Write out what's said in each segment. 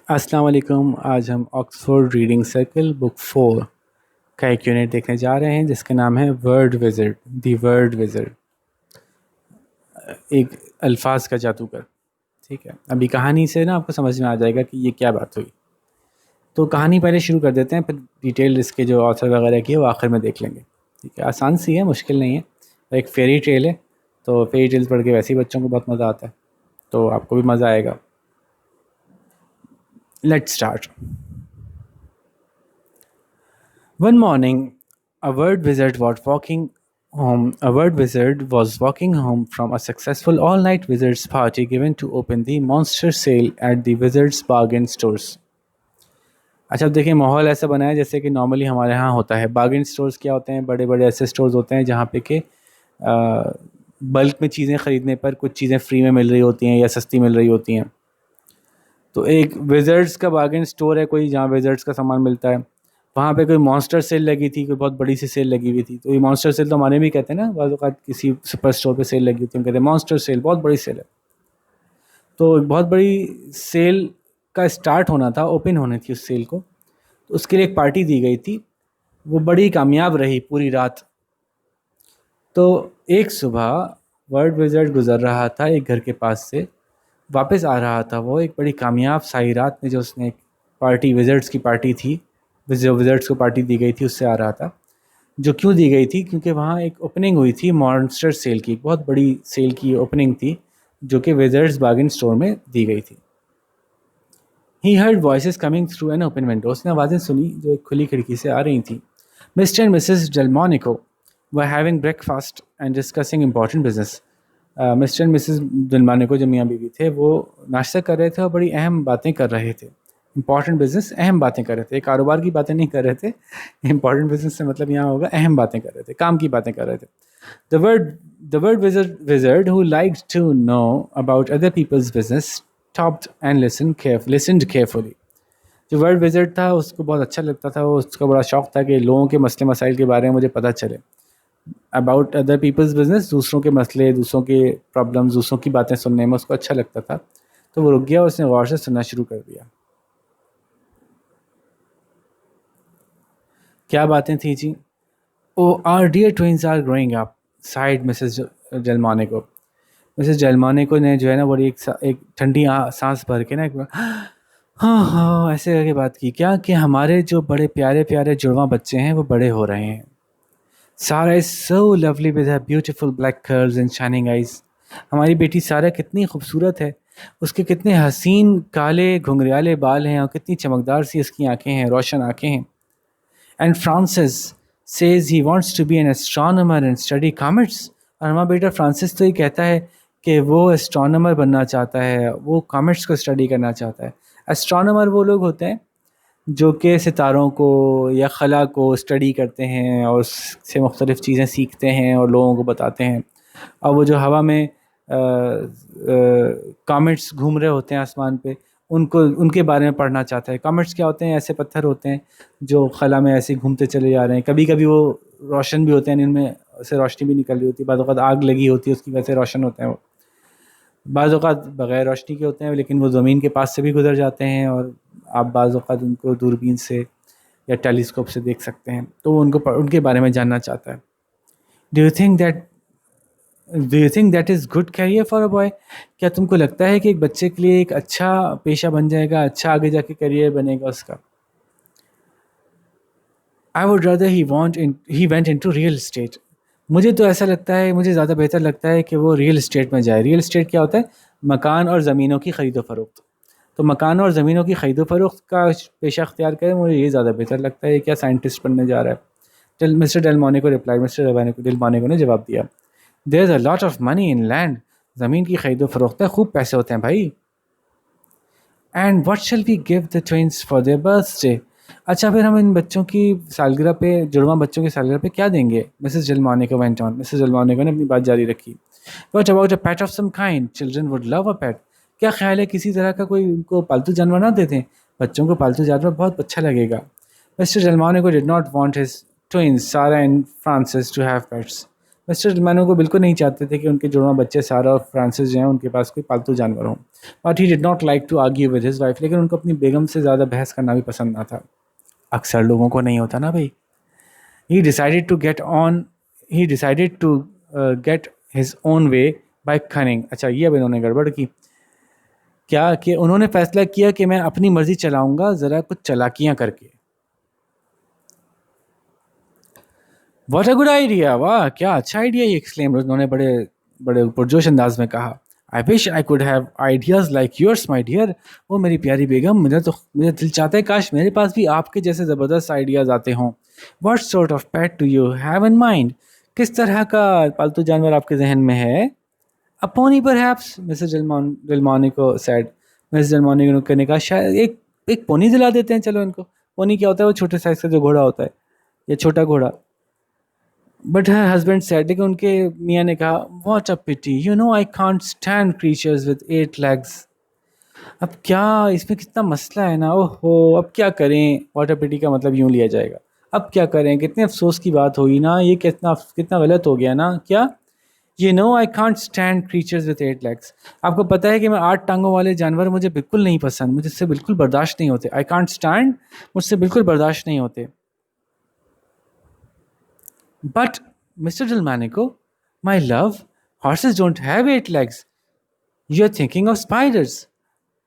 अस्सलाम वालेकुम। आज हम ऑक्सफोर्ड रीडिंग सर्कल बुक 4 का एक यूनिट देखने जा रहे हैं जिसका नाम है word wizard. The word wizard, एक अल्फाज का जादूगर। ठीक है, अभी कहानी से ना आपको समझ में आ जाएगा कि ये क्या बात हुई। तो कहानी पहले शुरू कर देते हैं, फिर डिटेल इसके जो ऑथर वगैरह की है वो आखिर में देख लेंगे। ठीक है, आसान सी है, मुश्किल नहीं है। एक फेरी टेल है, तो फेरी टेल्स पढ़ के वैसे ही बच्चों को बहुत मज़ा आता है, तो आपको भी मज़ा आएगा। Let's start. One morning, a word wizard was walking A word wizard was walking home from a successful all-night wizards party given to open the monster sale at the wizards bargain stores. अच्छा, अब देखिए माहौल ऐसा बना है जैसे कि normally हमारे यहाँ होता है। बार्गेन स्टोर्स क्या होते हैं? बड़े बड़े ऐसे स्टोर्स होते हैं जहाँ पे कि बल्क में चीज़ें ख़रीदने पर कुछ चीज़ें फ्री में मिल रही होती हैं या सस्ती मिल रही होती हैं। तो एक विज़र्ड्स का बार्गेन स्टोर है कोई, जहाँ विज़र्ड्स का सामान मिलता है। वहाँ पे कोई मॉन्स्टर सेल लगी थी, कोई बहुत बड़ी सी सेल लगी हुई थी। तो ये मॉन्स्टर सेल तो हमारे भी कहते हैं ना, बाज़ औक़ात किसी सुपर स्टोर पे सेल लगी होती है, हम कहते हैं मॉन्स्टर सेल, बहुत बड़ी सेल है। तो एक बहुत बड़ी सेल का स्टार्ट होना था, ओपन होनी थी उस सेल को, तो उसके लिए एक पार्टी दी गई थी। वो बड़ी कामयाब रही पूरी रात। तो एक सुबह वर्ड विज़र्ड गुज़र रहा था एक घर के पास से, वापस आ रहा था वो एक बड़ी कामयाब सारी रात में, जो उसने एक पार्टी विज़र्ड्स की पार्टी थी, जो विज़र्ड्स को पार्टी दी गई थी, उससे आ रहा था। जो क्यों दी गई थी? क्योंकि वहाँ एक ओपनिंग हुई थी मॉन्स्टर सेल की, बहुत बड़ी सेल की ओपनिंग थी जो कि विज़र्ड्स बार्गेन स्टोर में दी गई थी। He heard voices coming through an open window. उसने आवाज़ें सुनी जो एक खुली खिड़की से आ रही थी। Mr and Mrs Delmonico were having breakfast and discussing important business. Mr and Mrs Delmonico जो मियाँ बीवी थे, वो नाश्ता कर रहे थे और बड़ी अहम बातें कर रहे थे। इंपॉर्टेंट बिजनेस, अहम बातें कर रहे थे, कारोबार की बातें नहीं कर रहे थे। इंपॉर्टेंट बिजनेस से मतलब यहाँ होगा अहम बातें कर रहे थे, काम की बातें कर रहे थे। The word the word wizard who liked to know about other people's business stopped and listened carefully. जो वर्ड विज़र्ड था उसको बहुत अच्छा लगता था, वो उसका बड़ा शौक़ था कि लोगों के मसले मसाइल के बारे में मुझे पता चले। अबाउट अदर पीपल्स बिजनेस, दूसरों के मसले, दूसरों के प्रॉब्लम्स, दूसरों की बातें सुनने में उसको अच्छा लगता था। तो वो रुक गया और उसने गौर से सुनना शुरू कर दिया। क्या बातें थी जी? Oh our dear twins are growing up, said Mrs Delmonico. Mrs Delmonico ने जो है ना बड़ी एक ठंडी सांस भर के ना एक हाँ हाँ ऐसे करके बात की। क्या कि हमारे जो बड़े प्यारे प्यारे जुड़वा बच्चे हैं वो बड़े हो रहे हैं। सारा is so lovely with her beautiful black curls and shining eyes. हमारी बेटी सारा कितनी खूबसूरत है, उसके कितने हसीन काले घुंघराले बाल हैं और कितनी चमकदार सी उसकी आंखें हैं, रोशन आंखें हैं। And Francis says he wants to be an astronomer and study comets. और हमारा बेटा फ्रांसिस तो ये कहता है कि वो एस्ट्रोनॉमर बनना चाहता है, वो कॉमेट्स को स्टडी करना चाहता है। एस्ट्रोनॉमर वो लोग होते हैं जो कि सितारों को या खला को स्टडी करते हैं और उससे मुख्तलिफ़ चीज़ें सीखते हैं और लोगों को बताते हैं। और वो जो हवा में कॉमेट्स घूम रहे होते हैं आसमान पे, उनको उनके बारे में पढ़ना चाहता है। कॉमेट्स क्या होते हैं? ऐसे पत्थर होते हैं जो खला में ऐसे घूमते चले जा रहे हैं। कभी कभी वो रोशन भी होते हैं, इनमें से रोशनी भी निकल रही होती है। बाद वक़्त आग लगी होती है, उसकी वजह से रोशन होते हैं वो। बाज़ औक़ात बग़ैर रोशनी के होते हैं, लेकिन वो ज़मीन के पास से भी गुज़र जाते हैं और आप बाज़ औक़ात उनको दूरबीन से या टेलीस्कोप से देख सकते हैं। तो वो उनके बारे में जानना चाहता है। Do you think that is good career for a boy? क्या तुमको लगता है कि एक बच्चे के लिए एक अच्छा पेशा बन जाएगा, अच्छा आगे जाके करियर बनेगा उसका? I would rather he went into real estate. मुझे तो ऐसा लगता है, मुझे ज़्यादा बेहतर लगता है कि वो रियल एस्टेट में जाए। रियल एस्टेट क्या होता है? मकान और ज़मीनों की ख़रीदो फ़रोख्त। तो मकान और ज़मीनों की ख़रीदो फ़रोख्त का पेशा अख्तियार करें, मुझे ये ज़्यादा बेहतर लगता है। क्या साइंटिस्ट बनने जा रहा है? Mr Delmonico reply, Mr Delmonico ने जवाब दिया, there is a lot of money in land. ज़मीन की ख़रीदो फ़रोख्त में खूब पैसे होते हैं भाई। And what shall we give the twins for their birthday? अच्छा, फिर हम इन बच्चों की सालगिरह पे, जुड़वा बच्चों की सालगिरह पे क्या देंगे? Mrs Delmonico went on. Mrs Delmonico ने अपनी बात जारी रखी। What about a pet of some kind? Children would love a pet. क्या ख्याल है किसी तरह का कोई उनको पालतू जानवर ना दे दें? बच्चों को पालतू जानवर बहुत अच्छा लगेगा। Mr Delmonico did not want his twins Sarah and Francis to have pets, Mr Delmonico को बिल्कुल नहीं चाहते थे कि उनके जुड़वा बच्चे सारा और फ्रांसिस जो हैं उनके पास कोई पालतू जानवर हों, but he did not like to argue with his wife, लेकिन उनको अपनी बेगम से ज़्यादा बहस करना भी पसंद ना था। अक्सर लोगों को नहीं होता ना भाई। he decided to get on he decided to get his own way by cunning। अच्छा, ये अब इन्होंने गड़बड़ की क्या कि उन्होंने फैसला किया कि मैं अपनी मर्जी चलाऊंगा ज़रा कुछ चालाकियां करके। What a good idea! वाह क्या अच्छा आइडिया, ये एक्सक्लेम उन्होंने बड़े बड़े पुरजोश अंदाज में कहा। I wish I could have ideas like yours, my dear। वो मेरी प्यारी बेगम, मुझे दिल चाहता है काश मेरे पास भी आपके जैसे ज़बरदस्त आइडियाज़ आते हों। What sort of pet do you have in mind? किस तरह का पालतू जानवर आपके जहन में है? A pony perhaps, Mrs Delmonico said। Mrs Delmonico ने कहा शायद एक पोनी दिला देते हैं चलो इनको। पोनी क्या होता है? वो छोटे साइज का जो घोड़ा होता है, या छोटा घोड़ा। बट हर हस्बैंड सेड, लेकिन उनके मियाँ ने कहा what a pity, you know I can't stand creatures with 8 legs। अब क्या इसमें कितना मसला है ना, ओहो अब क्या करें। व्हाट अ पिटी का मतलब यूँ लिया जाएगा, अब क्या करें, कितने अफसोस की बात हुई ना, ये कितना कितना गलत हो गया ना। क्या? You know I can't stand creatures with 8 legs। आपको पता है कि मैं 8 टांगों वाले जानवर मुझे बिल्कुल नहीं पसंद, मुझे इससे बिल्कुल बर्दाश्त नहीं होते। आई कांट स्टैंड, मुझसे बिल्कुल बर्दाश्त नहीं होते। But Mr. Delmonico, my love, horses don't have 8 legs. You're thinking of spiders।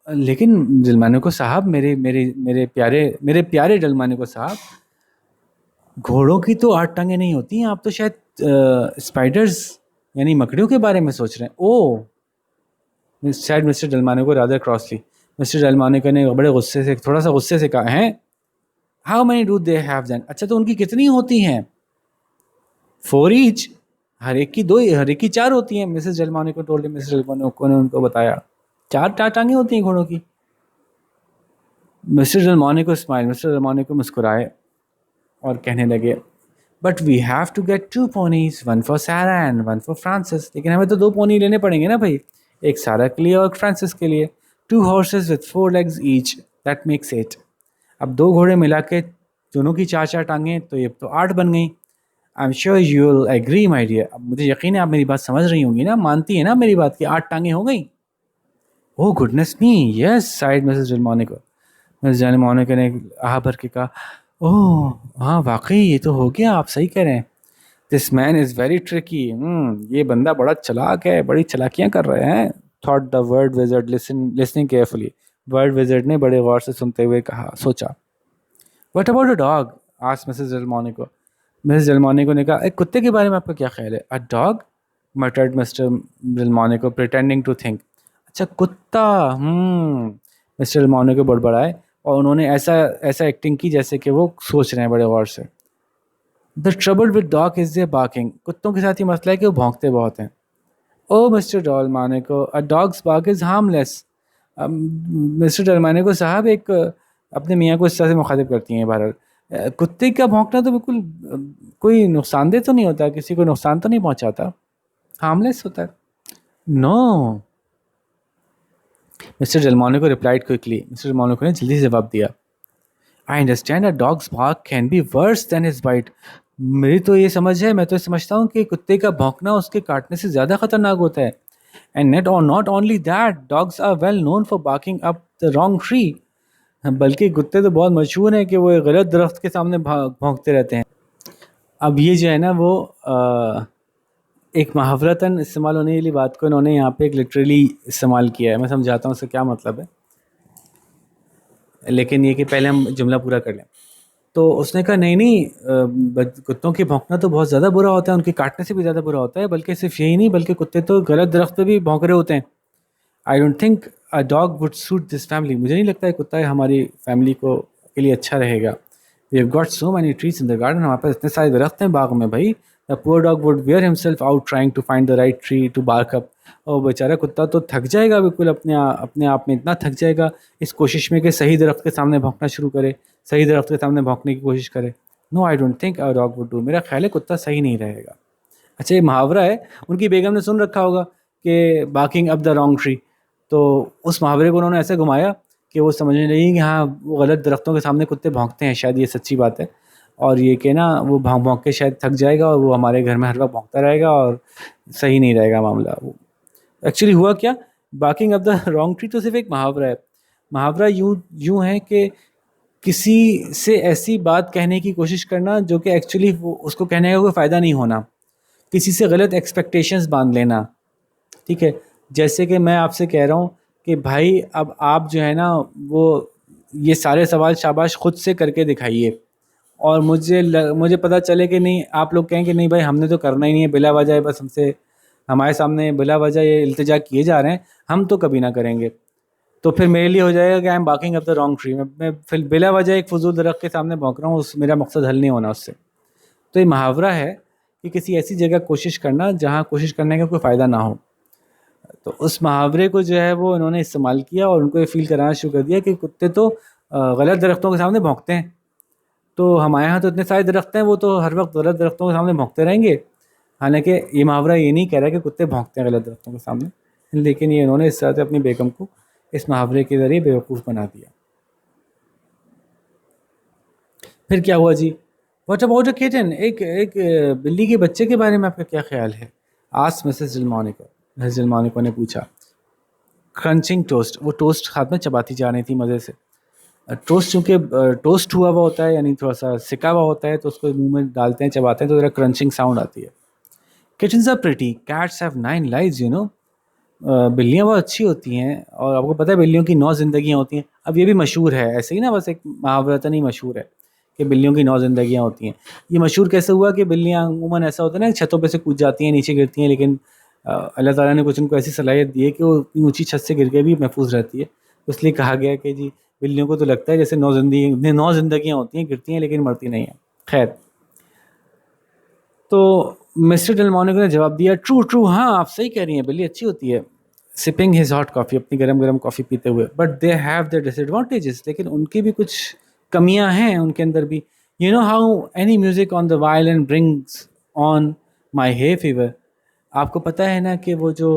लेकिन डेल्मानिको साहब, मेरे प्यारे डेल्मानिको साहब, घोड़ों की तो 8 टांगें नहीं होती हैं। आप तो शायद स्पाइडर्स यानी मकड़ियों के बारे में सोच रहे हैं। ओह, शायद मिस्टर डेल्मानिको रादर क्रॉसली। मिस्टर डेल्मानिको ने बड़े गुस्से से, थोड़ा सा गुस्से से कहा है, how many do they have then? अच्छा तो उनकी कितनी होती हैं? 4 ईच, हर एक की 2, हर एक की 4 होती हैं। Mrs Delmonico told him, Mrs Delmonico ने उनको बताया 4 टांगें होती हैं घोड़ों की। Mr Delmonico smile, Mr Delmonico मुस्कुराए और कहने लगे, but we have to get 2 ponies, one for Sara and one for Francis. लेकिन हमें तो 2 पोनी लेने पड़ेंगे ना भाई, एक सारा के लिए और फ्रांसिस के लिए। 2 horses with 4 legs each, that makes 8। अब 2 घोड़े मिला के दोनों की 4 टांगें, तो ये तो 8 बन गई। I am sure you will agree my dear. अब मुझे यकीन है आप मेरी बात समझ रही होंगी ना, मानती है ना मेरी बात की 8 टांगें हो गई। ओह गुडनेस मी, yes side Mrs Delmonico. Mrs Delmonico ने आह भर के कहा, ओह हाँ वाकई ये तो हो गया, आप सही कह रहे हैं। This man is very tricky. ये बंदा बड़ा चालाक है, बड़ी चालाकियाँ कर रहे हैं। Thought the word wizard listening carefully. Word wizard ने बड़े गौर से सुनते हुए कहा, सोचा। What about a dog? Asked Mrs Delmonico. Mrs Delmonico ने कहा, एक कुत्ते के बारे में आपका क्या ख्याल है? A dog, muttered Mr Delmonico pretending to think. अच्छा कुत्ता, मिस्टर डेल्मोनिको बड़बड़ाए और उन्होंने ऐसा ऐसा एक्टिंग की जैसे कि वो सोच रहे हैं बड़े गौर से। The trouble with dog is their barking. कुत्तों के साथ ये मसला है कि वो भौंकते बहुत हैं। Oh Mr Delmonico, a dog's bark is harmless. Mr Delmonico साहब, एक अपने मियाँ को इस तरह से मुखातिब करती हैं बहरहाल। कुत्ते का भौंकना तो बिल्कुल कोई नुकसानदेह तो नहीं होता, किसी को नुकसान तो नहीं पहुंचाता, हार्मलेस होता है। No, Mr Delmonico replied quickly. Mr Delmonico ने जल्दी से जवाब दिया, I understand a dog's bark can be worse than his bite. मेरी तो ये समझ है, मैं तो समझता हूँ कि कुत्ते का भौंकना उसके काटने से ज़्यादा खतरनाक होता है। And not only that, dogs are well known for barking up the wrong tree. बल्कि कुत्ते तो बहुत मशहूर हैं कि वो एक गलत दरख्त के सामने भौंकते रहते हैं। अब ये जो है ना वो एक मुहावरतन इस्तेमाल होने वाली बात को इन्होंने यहाँ पे एक लिटरली इस्तेमाल किया है। मैं समझाता हूँ उसका क्या मतलब है, लेकिन ये कि पहले हम जुमला पूरा कर लें। तो उसने कहा नहीं नहीं, कुत्तों के भौंकना तो बहुत ज़्यादा बुरा होता है, उनके काटने से भी ज़्यादा बुरा होता है। बल्कि सिर्फ यही नहीं, बल्कि कुत्ते तो गलत दरख्त पे भी भौंक रहे होते हैं। आई don't think a dog would suit this family. मुझे नहीं लगता है कुत्ता हमारी फैमिली को के लिए अच्छा रहेगा। We have got so many trees in the garden, हमारे पास इतने सारे दरख्त हैं बाग में भाई। The poor dog would wear himself out trying to find the right tree to bark up. और बेचारा कुत्ता तो थक जाएगा बिल्कुल, अपने आप में इतना थक जाएगा इस कोशिश में कि सही दरख्त के सामने भौंकना शुरू करे, सही दरख्त के सामने भौंकने की कोशिश करे। No I don't think a dog would do. मेरा ख्याल है कुत्ता सही नहीं रहेगा। अच्छा ये मुहावरा है, उनकी बेगम ने सुन रखा होगा कि barking up the wrong tree. तो उस मुहावरे को उन्होंने ऐसे घुमाया कि वो समझने लगी कि हाँ वो गलत दरख्तों के सामने कुत्ते भौंकते हैं, शायद ये सच्ची बात है। और ये कि ना वो भौंक भौंक के शायद थक जाएगा और वो हमारे घर में हर वक्त भौंकता रहेगा और सही नहीं रहेगा मामला। वो एक्चुअली हुआ क्या, barking up the wrong tree तो सिर्फ एक मुहावरा है। मुहावरा यूं यूं है कि किसी से ऐसी बात कहने की कोशिश करना जो कि एक्चुअली उसको कहने का कोई फ़ायदा नहीं होना, किसी से गलत एक्सपेक्टेशंस बांध लेना। ठीक है, जैसे कि मैं आपसे कह रहा हूँ कि भाई अब आप जो है ना वो ये सारे सवाल शाबाश खुद से करके दिखाइए, और मुझे पता चले कि नहीं, आप लोग कहें कि नहीं भाई हमने तो करना ही नहीं है, बिला वजह बस हमसे हमारे सामने बिला वजह ये इल्तिजा किए जा रहे हैं, हम तो कभी ना करेंगे। तो फिर मेरे लिए हो जाएगा कि I am barking up the wrong tree, मैं फिर बिला वजह एक फजूल दरख्त के सामने भौंक रहा हूँ, उस मेरा मकसद हल नहीं होना उससे। तो ये मुहावरा है कि किसी ऐसी जगह कोशिश करना जहाँ कोशिश करने का कोई फ़ायदा ना हो। तो उस मुहावरे को जो है वो इन्होंने इस्तेमाल किया और उनको ये फ़ील कराना शुरू कर दिया कि कुत्ते तो गलत दरख्तों के सामने भौंकते हैं, तो हमारे यहाँ तो इतने सारे दरख्त हैं, वो तो हर वक्त गलत दरख्तों के सामने भौंकते रहेंगे। हालांकि ये मुहावरा ये नहीं कह रहा कि कुत्ते भौंकते हैं गलत दरख्तों के सामने, लेकिन ये इन्होंने इस तरह से अपनी बेगम को इस मुहावरे के ज़रिए बेवकूफ़ बना दिया। फिर क्या हुआ जी, व्हाट अबाउट अ किटन, एक एक बिल्ली के बच्चे के बारे में आपका क्या ख्याल है? Asked Mrs Delmonico, Mrs Delmonico ने पूछा। क्रंचिंग टोस्ट, वो टोस्ट हाथ में चबाती जा रही थी मज़े से। टोस्ट चूँकि टोस्ट हुआ हुआ होता है, यानी थोड़ा सा सिका हुआ होता है, तो उसको मुंह में डालते हैं, चबाते हैं, तो ज़रा क्रंचिंग साउंड आती है। Kittens are pretty, cats have 9 lives, you know. बिल्लियाँ बहुत अच्छी होती हैं, और आपको पता है बिल्लियों की 9 ज़िंदगियाँ होती हैं। अब ये भी मशहूर है ऐसे ही ना, बस एक मुहावरतन ही मशहूर है कि बिल्लियों की 9 ज़िंदगियाँ होती हैं। ये मशहूर कैसे हुआ कि बिल्लियाँ अमूमन ऐसा होता है ना, छतों पे से कूद जाती हैं, नीचे गिरती हैं, लेकिन अल्लाह ताला ने कुछ उनको ऐसी सलाहियत दी है कि वो इतनी ऊँची छत से गिर के भी महफूज रहती है। तो इसलिए कहा गया है कि जी बिल्लियों को तो लगता है जैसे 9 ज़िंदगियाँ होती हैं, गिरती हैं लेकिन मरती नहीं हैं। खैर, तो मिस्टर डेल्मोनिको ने जवाब दिया, ट्रू ट्रू, हाँ आप सही कह रही हैं, बिल्ली अच्छी होती है। सिपिंग हिज हॉट कॉफ़ी, अपनी गरम गरम कॉफ़ी पीते हुए। But they have their disadvantages, लेकिन उनकी भी कुछ कमियां हैं उनके अंदर भी। You know how any music on the violin brings on my hay fever, आपको पता है ना कि वो जो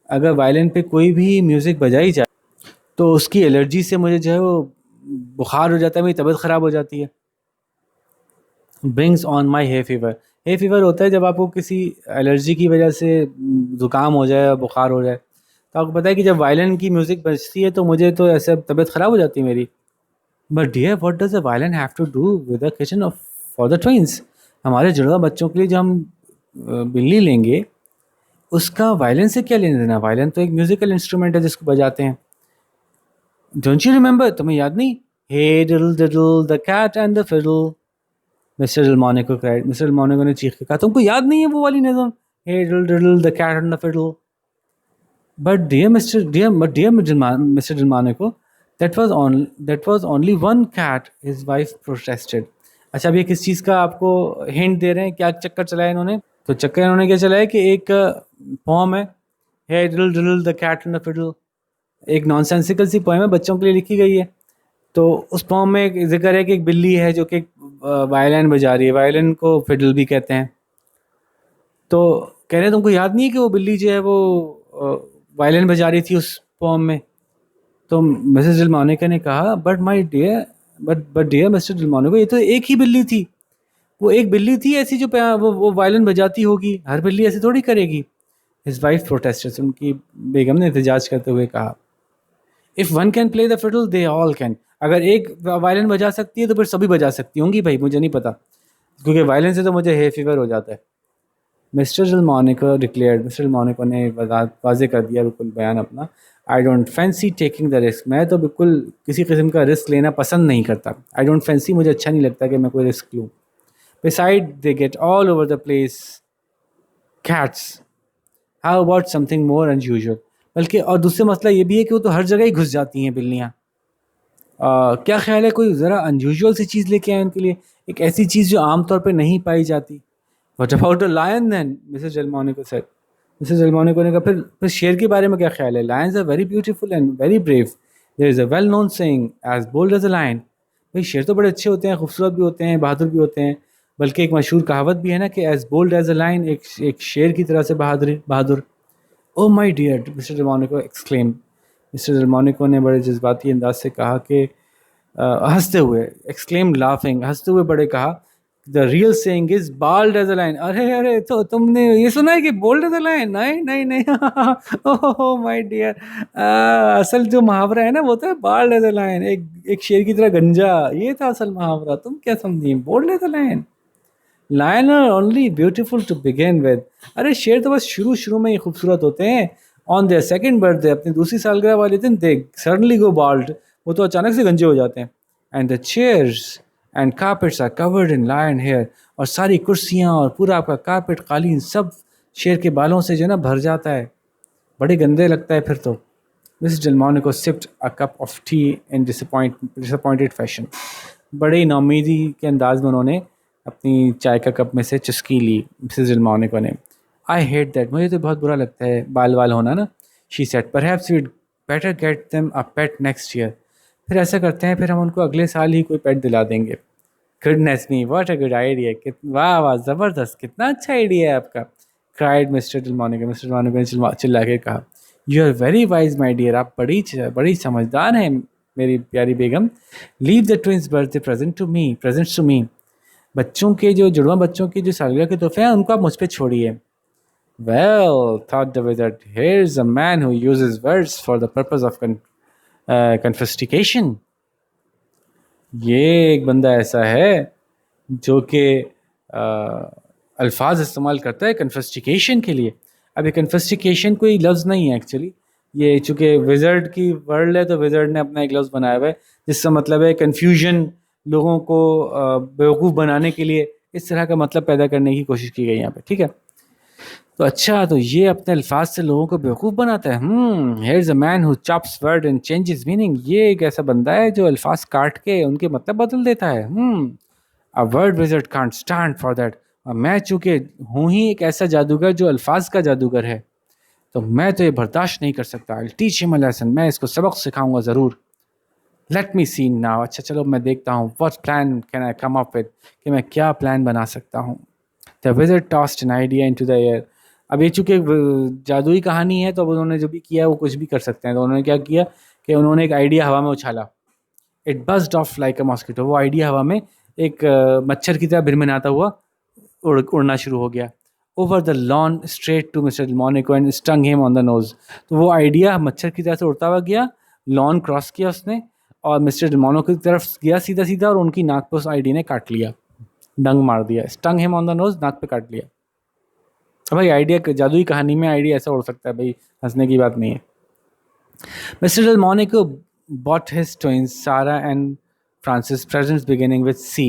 अगर वायलिन पे कोई भी म्यूज़िक बजाई जाए तो उसकी एलर्जी से मुझे जो है वो बुखार हो जाता है, मेरी तबीयत ख़राब हो जाती है। Brings on my hay fever, hay fever होता है जब आपको किसी एलर्जी की वजह से ज़ुकाम हो जाए या बुखार हो जाए। तो आपको पता है कि जब वायलिन की म्यूज़िक बजती है तो मुझे तो ऐसे तबीयत ख़राब हो जाती है मेरी। But dear what does a violin have to do with the kitchen of for the twins, हमारे जुड़वा बच्चों के लिए जो हम बिल्ली लेंगे उसका वायलिन से क्या लेना देना? वायलिन तो एक म्यूजिकल इंस्ट्रूमेंट है जिसको बजाते हैं। डोंट यू रिमेंबर, तुम्हें याद नहीं? Hey diddle diddle the cat and the fiddle, Mr Delmonico cried, Mr Delmonico ने चीख के कहा, तुमको याद नहीं है वो वाली नज़म? Hey diddle diddle the cat and the fiddle. But dear Mr. Delmonico, that was only one cat, his wife protested. अच्छा, अब ये किस चीज़ का आपको हिंट दे रहे हैं, क्या चक्कर चलाया इन्होंने? तो चक्कर इन्होंने क्या चलाया कि एक पोम है, hey diddle diddle the cat and the fiddle, एक नॉनसेंसिकल सी पोएम है, बच्चों के लिए लिखी गई है। तो उस पोम में एक जिक्र है कि एक बिल्ली है जो कि वायलिन बजा रही है, वायलिन को फिडल भी कहते हैं। तो कह रहे हैं तुमको याद नहीं है कि वो बिल्ली जो है वो वायलिन बजा रही थी उस पोम में? तो मिसेस डेल्मोनिको ने कहा, बट डियर मिस्टर डेल्मोनिको, ये तो एक ही बिल्ली थी, वो एक बिल्ली थी ऐसी जो वो वायलिन बजाती होगी, हर बिल्ली ऐसे थोड़ी करेगी। हिज वाइफ प्रोटेस्टेड, उनकी बेगम ने एहतजाज करते हुए कहा, if one can play the fiddle they all can, अगर एक वायलिन बजा सकती है तो फिर सभी बजा सकती होंगी भाई, मुझे नहीं पता, क्योंकि वायलिन से तो मुझे हे फीवर हो जाता है। मिस्टर डेल्मोनिको डिक्लेयर्ड, मिस्टर डेल्मोनिको ने वाज़ेह कर दिया बिल्कुल बयान अपना, I don't fancy taking the risk, मैं तो बिल्कुल किसी किस्म का रिस्क लेना पसंद नहीं करता। आई डोंट फैंसी, मुझे अच्छा नहीं लगता कि मैं कोई रिस्क लूँ। Beside they get all over the place cats, how about something more unusual, बल्कि और दूसरा मसला ये भी है कि वो तो हर जगह ही घुस जाती हैं बिल्लियाँ। क्या ख्याल है कोई ज़रा अनयूजुअल सी चीज़ लेके आए उनके लिए, एक ऐसी चीज़ जो आमतौर पर नहीं पाई जाती। What about a lion then, Mrs Delmonico said. Mrs Delmonico ने कहा, फिर शेर के बारे में क्या ख्याल है? Lions are very beautiful and very brave, there is a well known saying as bold as a lion, भाई शेर तो बड़े अच्छे होते हैं, खूबसूरत भी होते हैं, बहादुर भी होते हैं, बल्कि एक मशहूर कहावत भी है ना कि as bold as a lion, एक शेर की तरह से बहादुर। Oh my dear, Mr Delmonico exclaim, Mr Delmonico ने बड़े जज्बाती अंदाज से कहा कि हंसते हुए, एक्सक्लेम लाफिंग, हंसते हुए बड़े कहा the real saying is bald as a lion. अरे अरे, तो तुमने ये सुना है कि बोल्ड एज अ लायन? नहीं नहीं नहीं। ओह माय डियर, असल जो मुहावरा है ना वो तो है बाल्ड एज अ लायन, एक एक शेर की तरह गंजा, ये था असल मुहावरा। तुम क्या समझी bold as a lion? Lion are only beautiful to begin with. अरे शेर तो बस शुरू शुरू में ही खूबसूरत होते हैं। ऑन देयर सेकंड बर्थडे, अपनी दूसरी सालगिरह वाले दिन, दे सडनली गो बाल्ड, वो तो अचानक से गंजे हो जाते हैं। And the chairs and carpets are covered in lion hair, और सारी कुर्सियां और पूरा आपका कारपेट कालीन सब शेर के बालों से जो है ना भर जाता है, बड़े गंदे लगता है फिर तो। Miss Delmonico sipped a cup of tea in disappointed fashion. बड़े ही नाउमीदी के अंदाज में उन्होंने अपनी चाय का कप में से चुस्की ली मिसेस डेल्मोनिको ने। आई हेट दैट, मुझे तो बहुत बुरा लगता है बाल वाल होना ना। She said perhaps weed better get them a pet next year. फिर ऐसा करते हैं, फिर हम उनको अगले साल ही कोई पेट दिला देंगे। Goodness me, what a good idea, वाह वाह ज़बरदस्त, कितना अच्छा आइडिया है आपका। Cried Mr Delmonico, Mr Delmonico ने चिल्ला के कहा। You are very wise my dear, आप बड़ी समझदार हैं मेरी प्यारी बेगम। Leave the twins birthday presents to me. बच्चों के जो जुड़वा बच्चों की जो सालगिरह के तोहफे हैं उनको आप मुझ पे छोड़िए। Well thought the wizard, here is a man who uses words for the purpose of confiscation. ये एक बंदा ऐसा है जो कि अल्फाज इस्तेमाल करता है कन्फिस्टिकेशन के लिए। अब ये कन्फिस्टिकेशन कोई लफ्ज़ नहीं है एक्चुअली, ये चूँकि विज़र्ड की वर्ल्ड है तो विज़र्ड ने अपना एक लफ्ज़ बनाया हुआ है जिसका मतलब है कन्फ्यूजन, लोगों को बेवकूफ़ बनाने के लिए इस तरह का मतलब पैदा करने की कोशिश की गई यहाँ पे, ठीक है। तो अच्छा, तो ये अपने अल्फाज से लोगों को बेवकूफ़ बनाता है। Here is a man who chops word and changes meaning. ये एक ऐसा बंदा है जो अल्फाज काट के उनके मतलब बदल देता है। A word wizard can't stand for that. और मैं चूँकि हूँ ही एक ऐसा जादूगर जो अल्फाज का जादूगर है, तो मैं तो ये बर्दाश्त नहीं कर सकता। I teach him a lesson, मैं इसको सबक सिखाऊंगा ज़रूर। लेट मी सी नाउ, अच्छा चलो मैं देखता हूँ। What plan can I come up with, कि मैं क्या प्लान बना सकता हूँ। The wizard tossed an idea into the air. अब ये चूँकि जादुई कहानी है तो अब उन्होंने जो भी किया वो कुछ भी कर सकते हैं। तो उन्होंने क्या किया कि उन्होंने एक आइडिया हवा में उछाला। It buzzed off like a mosquito, वो आइडिया हवा में एक मच्छर की तरह भिनभिनाता हुआ उड़ना शुरू हो गया। Over the lawn straight to Mr Delmonico and stung him on the nose. तो वो आइडिया मच्छर की तरह से उड़ता हुआ गया, लॉन क्रॉस किया उसने और मिस्टर डेल्मोनिको की तरफ गया सीधा सीधा, और उनकी नाक पर उस आइडिया ने काट लिया, डंग मार दिया। Stung him on the knows, नाक पे काट लिया। अब भाई आइडिया, जादुई कहानी में आइडिया ऐसा उड़ सकता है भाई, हंसने की बात नहीं है। Mr Delmonico bought his twins Sarah and Francis presents beginning with C.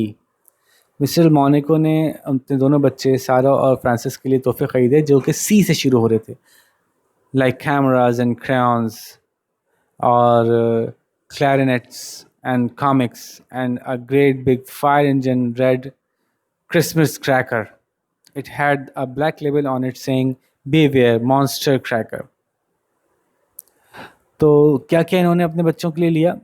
Mr Monico ने अपने दोनों बच्चे सारा और फ्रांसिस के लिए तोहफे खरीदे जो कि सी से शुरू हो रहे थे, लाइक कैमराज एंड crayons और clarinets and comics and a great big fire engine red Christmas cracker. It had a black label on it saying beware monster cracker. तो क्या क्या इन्होंने अपने बच्चों के लिए लिया?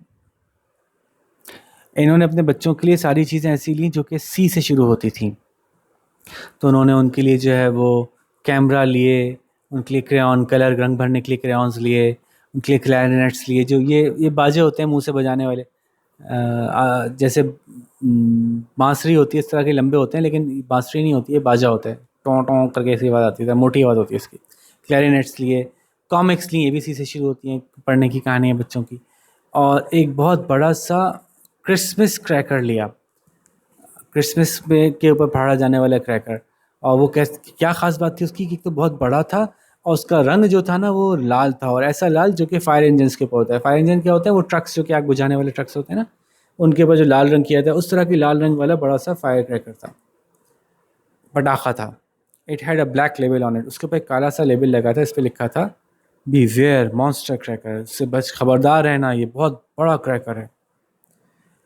इन्होंने अपने बच्चों के लिए सारी चीज़ें ऐसी ली जो कि सी से शुरू होती थी। तो उन्होंने उनके लिए जो है वो कैमरा लिए, उनके लिए क्रेयॉन, कलर रंग भरने के लिए क्रेयॉन्स लिए, उनके लिए क्लैरिनेट्स लिए, जो ये बाजे होते हैं मुंह से बजाने वाले, जैसे बांसुरी होती है इस तरह के लंबे होते हैं, लेकिन बांसुरी नहीं होती है, बाजा होता है, टों टों करके ऐसी आवाज़ आती है, मोटी आवाज़ होती है इसकी। क्लैरिनेट्स लिए, कॉमिक्स लिए, ABC से शुरू होती हैं, पढ़ने की कहानियाँ बच्चों की, और एक बहुत बड़ा सा क्रिसमस क्रैकर लिया, क्रिसमस में के ऊपर फाड़ा जाने वाला क्रैकर। और वो क्या ख़ास बात थी उसकी कि तो बहुत बड़ा था और उसका रंग जो था ना वो लाल था, और ऐसा लाल जो कि फायर इंजन्स के ऊपर होता है। फायर इंजन क्या होता है? वो ट्रक्स जो कि आग बुझाने वाले ट्रक्स होते हैं ना, उनके ऊपर जो लाल रंग किया था, उस तरह की लाल रंग वाला बड़ा सा फायर क्रैकर था, पटाखा था। It had a black label on it, उसके ऊपर एक काला सा लेबल लगा था, इस पर लिखा था बीवेयर मॉन्स्टर क्रैकर, से बच खबरदार रहना, ये बहुत बड़ा क्रैकर है।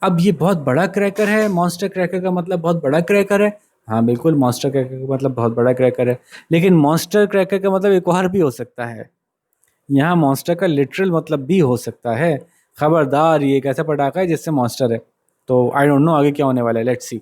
अब ये बहुत बड़ा क्रैकर है, मॉन्स्टर क्रैकर का मतलब बहुत बड़ा क्रैकर है। हाँ बिल्कुल, मॉन्स्टर क्रैकर का मतलब बहुत बड़ा क्रैकर है, लेकिन मॉन्स्टर क्रैकर का मतलब एक और भी हो सकता है। यहाँ मॉन्स्टर का लिटरल मतलब भी हो सकता है। खबरदार, ये एक ऐसा पटाखा है जिससे मॉन्स्टर है। तो आई डोंट नो आगे क्या होने वाला है, let's see.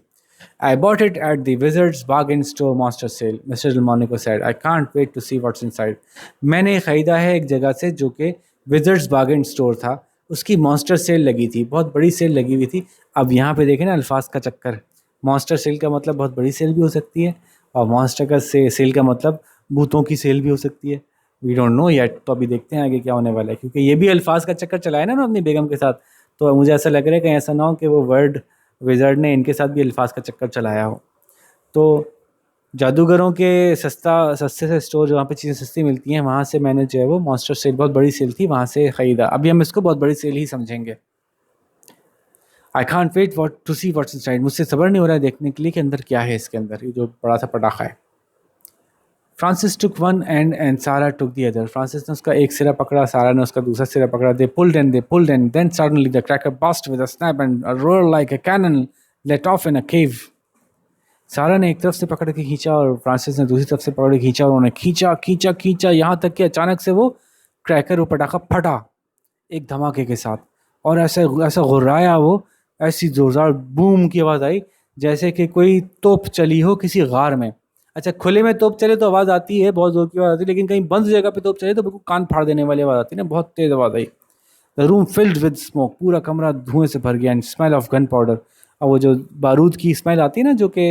I bought it at the wizard's bargain store monster sale, Mr Delmonico said. I can't wait to see what's inside. मैंने ख़रीदा है एक जगह से जो कि विजर्ड्स बार्गेन स्टोर था, उसकी मॉन्स्टर सेल लगी थी, बहुत बड़ी सेल लगी हुई थी। अब यहाँ पे देखें ना अल्फाज का चक्कर, मॉन्स्टर सेल का मतलब बहुत बड़ी सेल भी हो सकती है, और मॉन्स्टर का सेल का मतलब भूतों की सेल भी हो सकती है। वी डोंट नो येट, तो अभी देखते हैं आगे क्या होने वाला है, क्योंकि ये भी अल्फाज का चक्कर चलाया ना अपनी बेगम के साथ, तो मुझे ऐसा लग रहा है कि ऐसा ना हो कि वो वर्ड विज़र्ड ने इनके साथ भी अल्फाज का चक्कर चलाया हो। तो जादूगरों के सस्ते से स्टोर जहाँ पे चीज़ें सस्ती मिलती हैं, वहाँ से मैंने जो है वो मॉन्स्टर सेल, बहुत बड़ी सेल थी, वहाँ से ख़रीदा। अभी हम इसको बहुत बड़ी सेल ही समझेंगे। I can't wait what to see what's inside, मुझसे सब्र नहीं हो रहा है देखने के लिए कि अंदर क्या है इसके अंदर, ये जो बड़ा सा पटाखा है। फ्रांसिस टुक वन एंड सारा टुक दी अदर, फ्रांसिस ने उसका एक सिरा पकड़ा, सारा ने उसका दूसरा सिरा पकड़ा। They pulled and then suddenly the cracker burst with a snap and a roar like a cannon let off in a cave. Sarah ने एक तरफ से पकड़ के खींचा और फ्रांसिस ने दूसरी तरफ से पकड़ के खींचा, और उन्होंने खींचा खींचा खींचा यहाँ तक कि अचानक से वो क्रैकर, वो पटाखा फटा एक धमाके के साथ, और ऐसे ऐसा गुर्राया वो, ऐसी जोरदार बूम की आवाज़ आई जैसे कि कोई तोप चली हो किसी गार में। अच्छा, खुले में तोप चले तो आवाज़ आती है, बहुत ज़ोर की आवाज़ आती है, लेकिन कहीं बंद जगह पे तोप चले तो बिल्कुल कान फाड़ देने वाली आवाज़ आती है ना, बहुत तेज़ आवाज़ आई। The room filled with smoke, पूरा कमरा धुएं से भर गया, and smell of gunpowder, और वो जो बारूद की स्मेल आती है ना, जो कि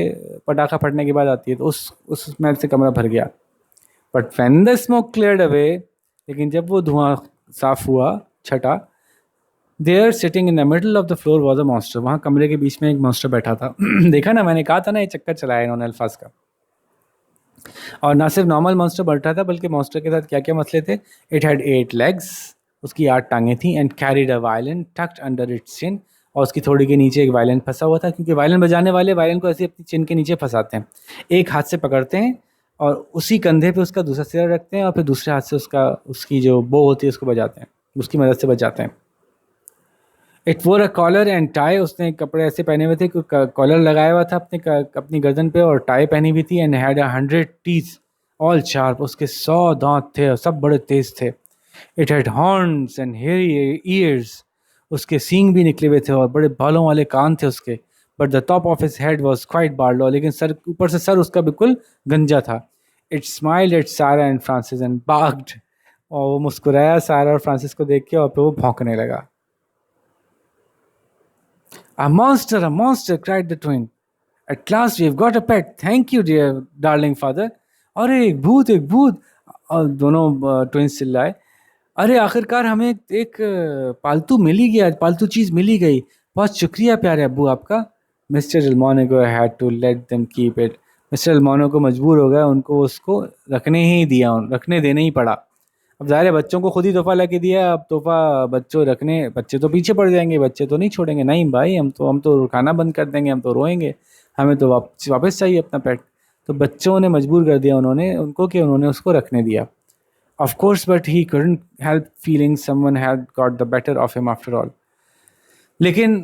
पटाखा फटने के बाद आती है, तो उस स्मेल से कमरा भर गया। But when the smoke cleared away, लेकिन जब वो धुआं साफ हुआ, छटा, there sitting in the middle of the floor was a monster, वहाँ कमरे के बीच में एक मॉन्स्टर बैठा था। देखा ना, मैंने कहा था ना, ये चक्कर चलाया इन्होंने अल्फाज का। और ना सिर्फ नॉर्मल मॉन्स्टर बैठा था, बल्कि मॉन्स्टर के साथ क्या क्या मसले थे। इट हैड 8 लेग्स, उसकी 8 टांगें थी, and carried a violin tucked under its chin, और उसकी थोड़ी के नीचे एक वायलिन फंसा हुआ था, क्योंकि वायलिन बजाने वाले वायलिन को ऐसे अपनी चिन के नीचे फंसाते हैं, एक हाथ से पकड़ते हैं और उसी कंधे पे उसका दूसरा सिरा रखते हैं, और फिर दूसरे हाथ से उसकी जो बो होती है उसको बजाते हैं, उसकी मदद से बजाते हैं। इट वोर अ कॉलर एंड टाई, उसने कपड़े ऐसे पहने हुए थे कि कॉलर लगाया हुआ था अपनी गर्दन पे, और टाई पहनी हुई थी। And had 100 teeth all sharp, उसके 100 दांत थे और सब बड़े तेज थे। It had horns and hairy years, उसके सींग भी निकले हुए थे और बड़े बालों वाले कान थे उसके। But the top of his head was quite bald, लेकिन सर, ऊपर से सर उसका बिल्कुल गंजा था। इट स्माइल्ड एट सारा एंड फ्रांसिस एंड बाग्ड, और वो मुस्कुराया सारा और फ्रांसिस को देख के, और फिर वो भौंकने लगा। A monster, cried the twin. At last we've got a pet. Thank you, dear darling father. अरे एक भूत, एक भूत, और दोनों ट्विंस चिल्लाए। अरे आखिरकार हमें एक पालतू मिल ही गया, पालतू चीज़ मिल ही गई। बहुत शुक्रिया प्यारे अब्बू आपका। Mr Delmonico had to let them keep it, Mr Delmonico मजबूर हो गया उनको उसको रखने देने ही पड़ा। अब ज़ाहिर है बच्चों को खुद ही तोहफा ला के दिया, अब तोहफा बच्चे तो पीछे पड़ जाएंगे, बच्चे तो नहीं छोड़ेंगे, नहीं भाई हम तो खाना बंद कर देंगे, हम तो रोएंगे, हमें तो वापस चाहिए अपना पेट। तो बच्चों ने मजबूर कर दिया उन्होंने उसको रखने दिया। Of course, but he couldn't help feeling someone had got the better of him after all. लेकिन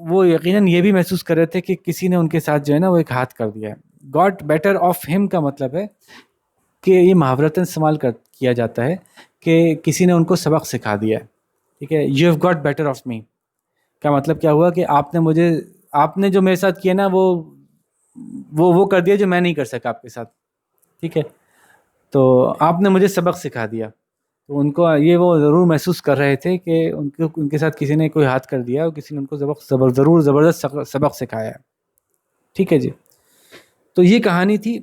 वो यकीनन ये भी महसूस कर रहे थे कि किसी ने उनके साथ जो है ना वो एक हाथ कर दिया है। गॉट बेटर ऑफ हिम का मतलब है कि ये मुहावरतन इस्तेमाल किया जाता है कि किसी ने उनको सबक सिखा दिया है। ठीक है, you have got better of me का मतलब क्या हुआ कि आपने जो मेरे साथ किया ना, वो कर दिया जो मैं नहीं कर सका आपके साथ। ठीक है, तो आपने मुझे सबक सिखा दिया। तो उनको ये वो ज़रूर महसूस कर रहे थे कि उनके साथ किसी ने कोई हाथ कर दिया, और किसी ने उनको ज़रूर ज़बरदस्त सबक सिखाया है। ठीक है जी, तो ये कहानी थी।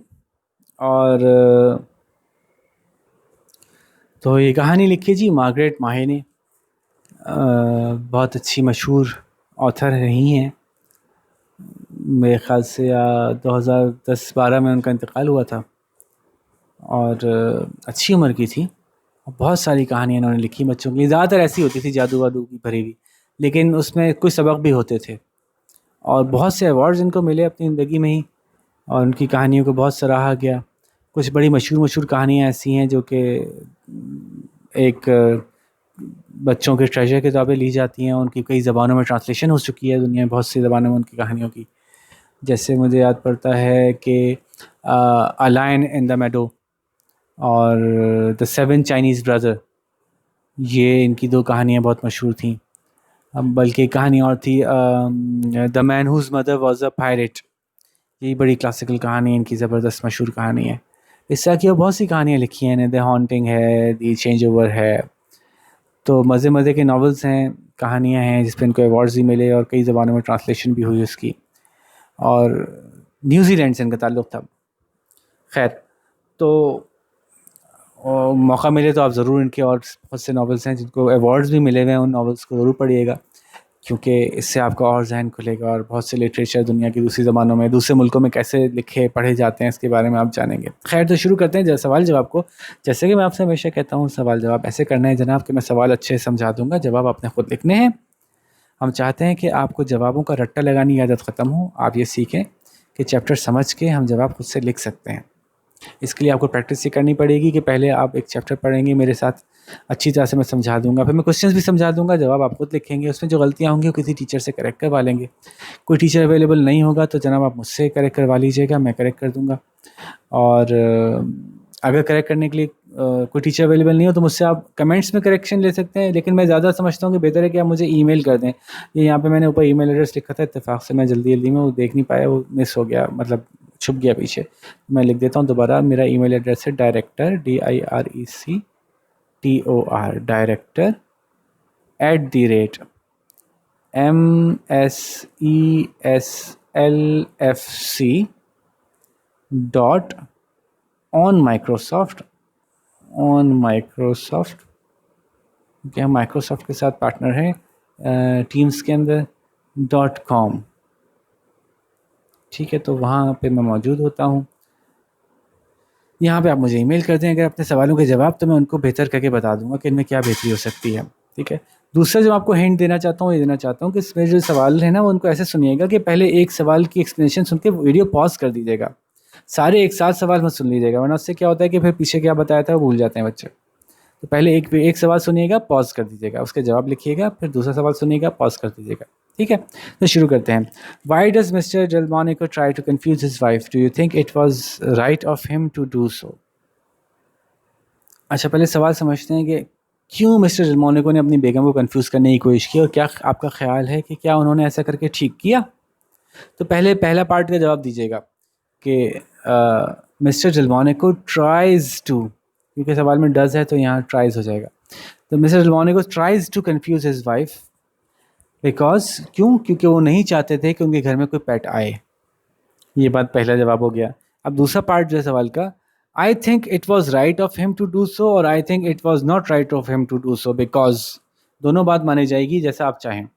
और तो ये कहानी लिखी जी मार्गरेट माहे ने, बहुत अच्छी मशहूर ऑथर रही हैं। मेरे ख़्याल से 2010-12 में उनका इंतकाल हुआ था, और अच्छी उम्र की थी। बहुत सारी कहानियाँ इन्होंने लिखी बच्चों की, ज़्यादातर ऐसी होती थी जादू वादू की भरी हुई, लेकिन उसमें कुछ सबक भी होते थे। और बहुत से अवार्ड्स इनको मिले अपनी ज़िंदगी में ही, और उनकी कहानियों को बहुत सराहा गया। कुछ बड़ी मशहूर मशहूर कहानियाँ ऐसी हैं जो कि एक बच्चों के ट्रेजर के तौर पे ली जाती हैं। उनकी कई ज़बानों में ट्रांसलेशन हो चुकी है दुनिया में, बहुत सी ज़बानों में उनकी कहानियों की। जैसे मुझे याद पड़ता है कि अ लायन इन द मेडो और द सेवन चाइनीज़ ब्रदर, ये इनकी 2 कहानियाँ बहुत मशहूर थीं। बल्कि एक कहानी और थी, the man who's mother was a pirate, ये बड़ी क्लासिकल कहानी है इनकी, ज़बरदस्त मशहूर कहानी है। इस तरह की और बहुत सी कहानियाँ लिखी हैं, द हॉन्टिंग है, द चेंज ओवर है। तो मज़े मज़े के नॉवेल्स हैं, कहानियाँ हैं जिस पे इनको अवार्ड्स भी मिले और कई ज़बानों में ट्रांसलेशन भी हुई उसकी। और न्यूजीलैंड से इनका ताल्लुक़ था। खैर, तो मौका मिले तो आप ज़रूर इनके और बहुत से नावल्स हैं जिनको अवार्ड्स भी मिले हुए हैं, उन नावल्स को ज़रूर पढ़िएगा, क्योंकि इससे आपका और जहन खुलेगा और बहुत से लिटरेचर दुनिया की दूसरी ज़बानों में, दूसरे मुल्कों में कैसे लिखे पढ़े जाते हैं, इसके बारे में आप जानेंगे। खैर, तो शुरू करते हैं सवाल जवाब को। जैसे कि मैं आपसे हमेशा कहता हूँ, सवाल जवाब ऐसे करना है जनाब कि मैं सवाल अच्छे से समझा दूँगा, जवाब आपने खुद लिखने हैं। हम चाहते हैं कि आपको जवाबों का रट्टा लगाने की आदत ख़त्म हो, आप ये सीखें कि चैप्टर समझ के हम जवाब खुद से लिख सकते हैं। इसके लिए आपको प्रैक्टिस ये करनी पड़ेगी कि पहले आप एक चैप्टर पढ़ेंगे मेरे साथ, अच्छी तरह से मैं समझा दूंगा, फिर मैं क्वेश्चंस भी समझा दूंगा, जवाब आप खुद लिखेंगे, उसमें जो गलतियां होंगी वो किसी टीचर से करेक्ट करवा लेंगे। कोई टीचर अवेलेबल नहीं होगा तो जनाब आप मुझसे करेक्ट करवा लीजिएगा, मैं करेक्ट कर दूंगा। और अगर करेक्ट करने के लिए कोई टीचर अवेलेबल नहीं हो तो मुझसे आप कमेंट्स में करेक्शन ले सकते हैं, लेकिन मैं ज़्यादा समझता हूँ कि बेहतर है कि आप मुझे ईमेल कर दें। ये यहाँ पे मैंने ऊपर ईमेल एड्रेस लिखा था, इत्तेफाक से मैं जल्दी में वो देख नहीं पाया, वो मिस हो गया, मतलब छुप गया पीछे। मैं लिख देता हूँ दोबारा, मेरा ईमेल एड्रेस है डायरेक्टर DIRECTOR director@meslfc.on Microsoft कि हम माइक्रोसॉफ्ट के साथ पार्टनर हैं टीम्स के अंदर .com। ठीक है, तो वहाँ पे मैं मौजूद होता हूँ। यहाँ पे आप मुझे ईमेल कर दें अगर अपने सवालों के जवाब, तो मैं उनको बेहतर करके बता दूंगा कि इनमें क्या बेहतरी हो सकती है। ठीक है, दूसरा जो आपको हिंट देना चाहता हूँ, ये देना चाहता हूँ कि इसमें जो सवाल है ना, वो उनको ऐसे सुनिएगा कि पहले एक सवाल की एक्सप्लेनेशन सुन के वीडियो पॉज कर दीजिएगा, सारे एक साथ सवाल मत सुन लीजिएगा, वरना उससे क्या होता है कि फिर पीछे क्या बताया था वो भूल जाते हैं बच्चे। तो पहले एक सवाल सुनिएगा, पॉज कर दीजिएगा, उसके जवाब लिखिएगा, फिर दूसरा सवाल सुनिएगा, पॉज कर दीजिएगा। ठीक है, तो शुरू करते हैं। Why does Mr. Delmonico try to confuse his wife? Do you think it was right of him to do so? अच्छा, पहले सवाल समझते हैं कि क्यों मिस्टर डेल्मोनिको ने अपनी बेगम को कंफ्यूज करने की कोशिश की, और क्या आपका ख्याल है कि क्या उन्होंने ऐसा करके ठीक किया? तो पहले पहला पार्ट का जवाब दीजिएगा कि मिस्टर डेल्मोनिको ट्राइज टू, क्योंकि सवाल में डज है तो यहाँ ट्राइज हो जाएगा। तो Mr Delmonico tries to confuse his wife because, क्योंकि वो नहीं चाहते थे कि उनके घर में कोई पेट आए। ये बात पहला जवाब हो गया। अब दूसरा पार्ट जो है सवाल का, I think it was right of him to do so और I think it was not right of him to do so because, दोनों बात मानी जाएगी जैसा आप चाहें,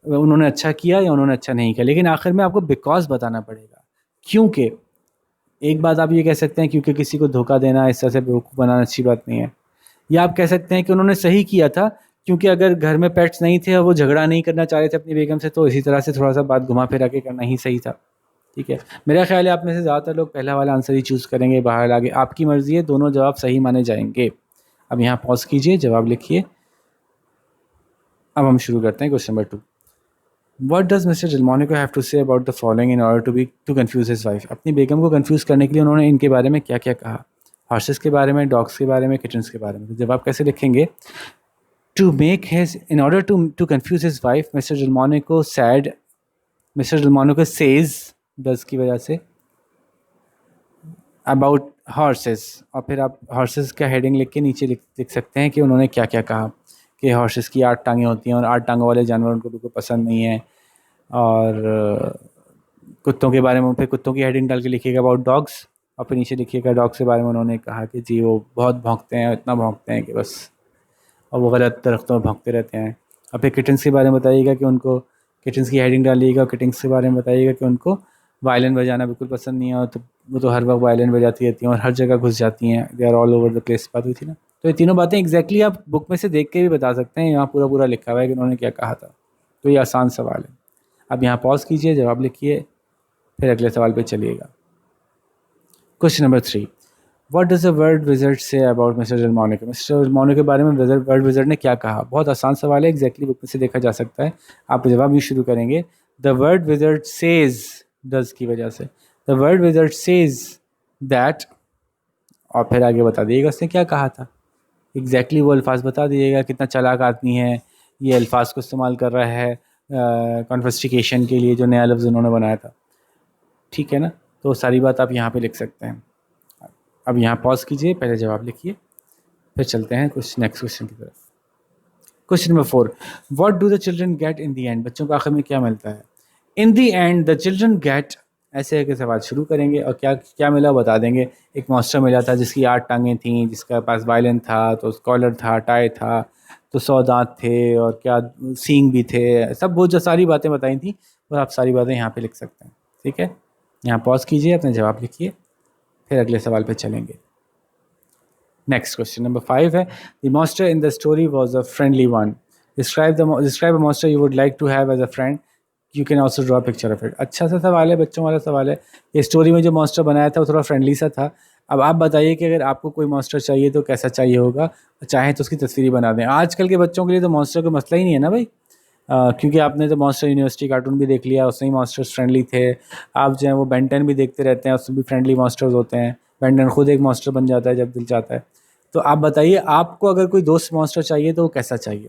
उन्होंने अच्छा किया या उन्होंने अच्छा नहीं किया, लेकिन आखिर में आपको बिकॉज बताना पड़ेगा। क्योंकि एक बात आप ये कह सकते हैं क्योंकि किसी को धोखा देना, इस तरह से बेवकूफ़ बनाना अच्छी बात नहीं है, या आप कह सकते हैं कि उन्होंने सही किया था क्योंकि अगर घर में पेट्स नहीं थे और वो झगड़ा नहीं करना चाह रहे थे अपनी बेगम से, तो इसी तरह से थोड़ा सा बात घुमा फिरा के करना ही सही था। ठीक है, मेरा ख्याल है आप में से ज़्यादातर लोग पहला वाला आंसर ही चूज़ करेंगे। बाहर आगे आपकी मर्ज़ी है, दोनों जवाब सही माने जाएंगे। अब यहाँ पॉज कीजिए, जवाब लिखिए। अब हम शुरू करते हैं question number 2। What does Mr. Delmonico have to say about the following in order to confuse his wife? अपनी बेगम को कंफ्यूज करने के लिए उन्होंने इनके बारे में क्या क्या कहा? हॉर्सेस के बारे में, डॉग्स के बारे में, किटन्स के बारे में। तो जवाब कैसे लिखेंगे? In order to confuse his wife, Mr. Delmonico says, does की वजह से, about horses, और फिर आप हॉर्सेस का हेडिंग लिख के नीचे लिख सकते हैं कि उन्होंने क्या क्या कहा, कि हॉर्सेस की 8 टांगें होती हैं और 8 टांगों वाले जानवर उनको बिल्कुल पसंद नहीं है। और कुत्तों के बारे में फिर कुत्तों की हेडिंग डाल के लिखिएगा अबाउट डॉग्स, और फिर नीचे लिखिएगा डॉग्स के बारे में उन्होंने कहा कि जी वो बहुत भौंकते हैं, इतना भौंकते हैं कि बस, और वो गलत दरख्तों में भौंकते रहते हैं। और फिर किटन्स के बारे में बताइएगा कि उनको, किटन्स की हेडिंग डालिएगा और किटन्स के बारे में बताइएगा कि उनको वायलिन बजाना बिल्कुल पसंद नहीं है, तो वो तो हर वक्त वायलिन बजाती रहती हैं और हर जगह घुस जाती हैं, they are all over the place. बात हुई थी ना। तो ये तीनों बातें एग्जैक्टली आप बुक में से देख के भी बता सकते हैं, यहाँ पूरा पूरा लिखा हुआ है कि उन्होंने क्या कहा था। तो ये आसान सवाल है। अब यहाँ पॉज कीजिए, जवाब लिखिए, फिर अगले सवाल पे चलिएगा। Question number 3, what does the word wizard say about Mr Delmonico? Mr Delmonico के बारे में वर्ड विजर्ड ने क्या कहा? बहुत आसान सवाल है, एग्जैक्टली बुक में से देखा जा सकता है। आप जवाब यूँ शुरू करेंगे, the word wizard says, does की वजह से, the word wizard says that, और फिर आगे बता दिएगा उसने क्या कहा था। एग्जैक्टली वो अल्फाज बता दीजिएगा। कितना चालाक आदमी है, ये अल्फाज को इस्तेमाल कर रहा है कॉन्फेस्टिकेशन के लिए, जो नया लफ्ज़ उन्होंने बनाया था। ठीक है ना, तो सारी बात आप यहाँ पे लिख सकते हैं। अब यहाँ पॉज कीजिए, पहले जवाब लिखिए, फिर चलते हैं कुछ नेक्स्ट क्वेश्चन की तरफ। Question number 4, what do the children get in the end? बच्चों को आखिर में क्या मिलता है? In the end the children gate ऐसे करके सवाल शुरू करेंगे और क्या क्या मिला बता देंगे। एक मॉन्स्टर मिला था जिसकी 8 टांगें थीं, जिसका पास वायलिन था, तो कॉलर था, टाई था, तो 100 दांत थे और क्या सींग भी थे, सब वो जो सारी बातें बताई थी वो आप सारी बातें यहाँ पे लिख सकते हैं। ठीक है, यहाँ पॉज कीजिए, अपने जवाब लिखिए, फिर अगले सवाल पे चलेंगे। नेक्स्ट क्वेश्चन नंबर 5 है, the monster in the story was a friendly one. Describe a monster you would like to have as a friend, you can also draw picture of it. अच्छा सा सवाल है, बच्चों वाला सवाल है। ये स्टोरी में जो मॉन्स्टर बनाया था वो थोड़ा फ्रेंडली सा था। अब आप बताइए कि अगर आपको कोई मॉन्स्टर चाहिए तो कैसा चाहिए होगा, चाहे तो उसकी तस्वीर बना दें। आजकल के बच्चों के लिए तो मॉन्स्टर का मसला ही नहीं है ना भाई, क्योंकि आपने तो मॉन्स्टर यूनिवर्सिटी कार्टून भी देख लिया, उसमें ही मॉन्स्टर्स फ्रेंडली थे। आप जो है वो बेंटन भी देखते रहते हैं, उसमें भी फ्रेंडली मॉन्स्टर्स होते हैं। बेंटन खुद एक मॉन्स्टर बन जाता है जब दिल चाहता है। तो आप बताइए, आपको अगर कोई दोस्त मॉन्स्टर चाहिए तो वो कैसा चाहिए,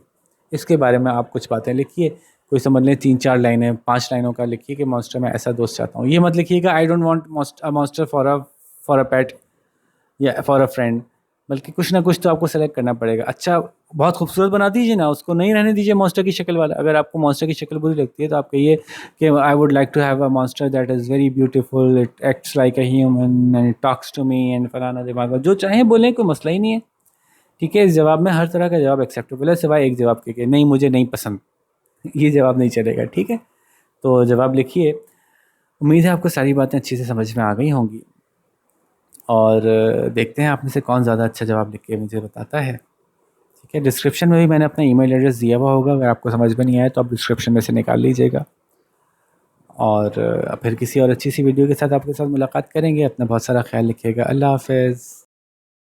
इसके बारे में आप कुछ बातें लिखिए। कोई समझ लें 3-4 लाइनें, 5 लाइनों का लिखिए कि मॉन्स्टर मैं ऐसा दोस्त चाहता हूँ। ये मत लिखिएगा I don't want a monster for a pet या फॉर अ फ्रेंड, बल्कि कुछ ना कुछ तो आपको सेलेक्ट करना पड़ेगा। अच्छा, बहुत खूबसूरत बना दीजिए ना, उसको नहीं रहने दीजिए मॉन्स्टर की शक्ल वाला। अगर आपको मॉन्स्टर की शक्ल बुरी लगती है तो आप कहिए कि I would like to have a monster that is very beautiful, it acts like a human and talks to me and फलाना दिमाग, जो चाहे बोलें, कोई मसला ही नहीं है। ठीक है, इस जवाब में हर तरह का जवाब एक्सेप्टेबल है, सिवाय एक जवाब के नहीं मुझे नहीं पसंद। ये जवाब नहीं चलेगा। ठीक है, तो जवाब लिखिए। उम्मीद है आपको सारी बातें अच्छी से समझ में आ गई होंगी, और देखते हैं आप में से कौन ज़्यादा अच्छा जवाब लिख के मुझे बताता है। ठीक है, डिस्क्रिप्शन में भी मैंने अपना ईमेल एड्रेस दिया हुआ होगा, अगर आपको समझ में नहीं आया तो आप डिस्क्रिप्शन में से निकाल लीजिएगा। और फिर किसी और अच्छी सी वीडियो के साथ आपके साथ मुलाकात करेंगे। अपना बहुत सारा ख्याल रखिएगा। अल्लाह हाफ़िज़।